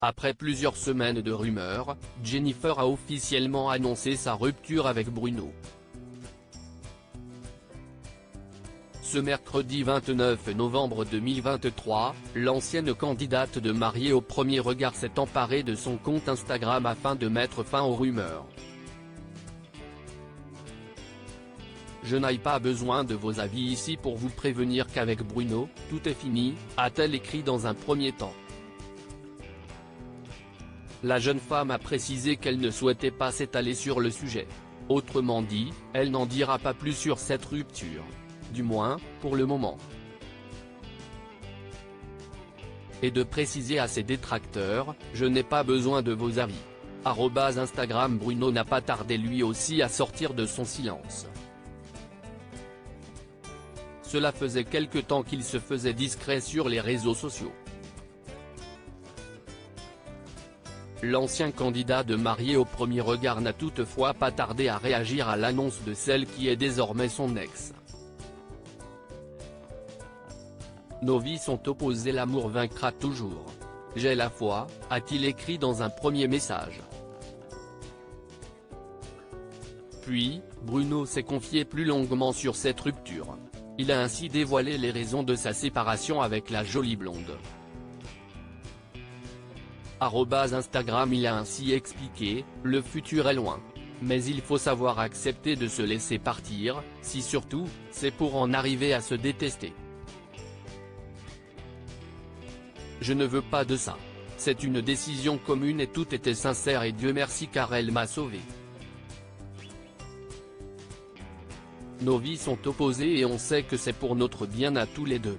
Après plusieurs semaines de rumeurs, Jennifer a officiellement annoncé sa rupture avec Bruno. Ce mercredi 29 novembre 2023, l'ancienne candidate de Mariée au premier regard s'est emparée de son compte Instagram afin de mettre fin aux rumeurs. Je n'ai pas besoin de vos avis ici pour vous prévenir qu'avec Bruno, tout est fini, a-t-elle écrit dans un premier temps. La jeune femme a précisé qu'elle ne souhaitait pas s'étaler sur le sujet. Autrement dit, elle n'en dira pas plus sur cette rupture. Du moins, pour le moment. Et de préciser à ses détracteurs, je n'ai pas besoin de vos avis. Instagram Bruno n'a pas tardé lui aussi à sortir de son silence. Cela faisait quelque temps qu'il se faisait discret sur les réseaux sociaux. L'ancien candidat de Mariée au premier regard n'a toutefois pas tardé à réagir à l'annonce de celle qui est désormais son ex. Nos vies sont opposées, l'amour vaincra toujours. J'ai la foi, a-t-il écrit dans un premier message. Puis, Bruno s'est confié plus longuement sur cette rupture. Il a ainsi dévoilé les raisons de sa séparation avec la jolie blonde. Instagram il a ainsi expliqué, le futur est loin. Mais il faut savoir accepter de se laisser partir, si surtout, c'est pour en arriver à se détester. Je ne veux pas de ça. C'est une décision commune et tout était sincère et Dieu merci car elle m'a sauvé. Nos vies sont opposées et on sait que c'est pour notre bien à tous les deux.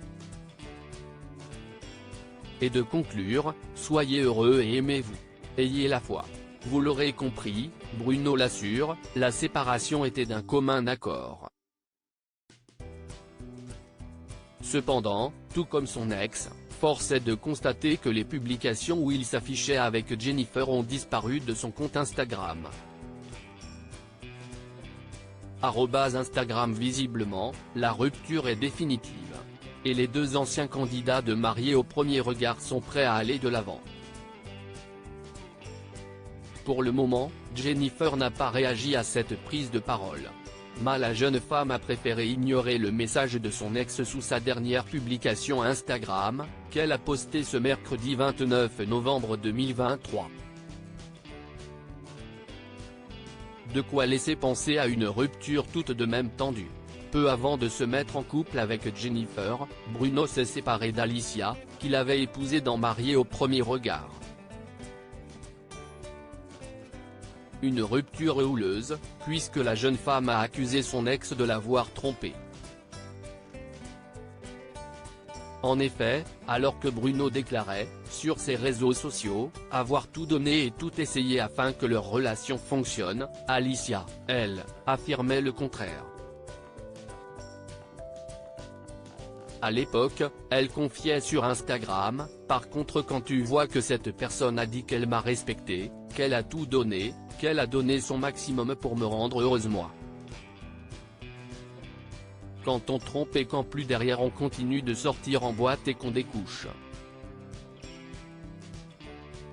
Et de conclure, soyez heureux et aimez-vous. Ayez la foi. Vous l'aurez compris, Bruno l'assure, la séparation était d'un commun accord. Cependant, tout comme son ex, force est de constater que les publications où il s'affichait avec Jennifer ont disparu de son compte Instagram. Instagram visiblement, la rupture est définitive. Et les deux anciens candidats de Mariée au premier regard sont prêts à aller de l'avant. Pour le moment, Jennifer n'a pas réagi à cette prise de parole. Mais la jeune femme a préféré ignorer le message de son ex sous sa dernière publication Instagram, qu'elle a postée ce mercredi 29 novembre 2023. De quoi laisser penser à une rupture toute de même tendue. Peu avant de se mettre en couple avec Jennifer, Bruno s'est séparé d'Alicia, qu'il avait épousée dans Mariée au premier regard. Une rupture houleuse, puisque la jeune femme a accusé son ex de l'avoir trompée. En effet, alors que Bruno déclarait, sur ses réseaux sociaux, avoir tout donné et tout essayé afin que leur relation fonctionne, Alicia, elle, affirmait le contraire. À l'époque, elle confiait sur Instagram, par contre quand tu vois que cette personne a dit qu'elle m'a respecté, qu'elle a tout donné, qu'elle a donné son maximum pour me rendre heureuse moi. Quand on trompe et quand plus derrière on continue de sortir en boîte et qu'on découche.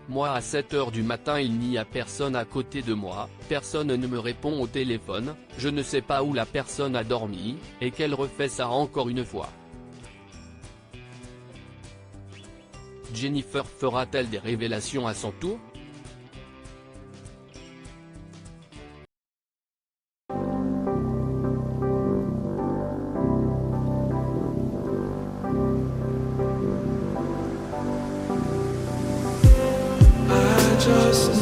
Moi à 7h du matin il n'y a personne à côté de moi, personne ne me répond au téléphone, je ne sais pas où la personne a dormi, et qu'elle refait ça encore une fois. Jennifer fera-t-elle des révélations à son tour? Just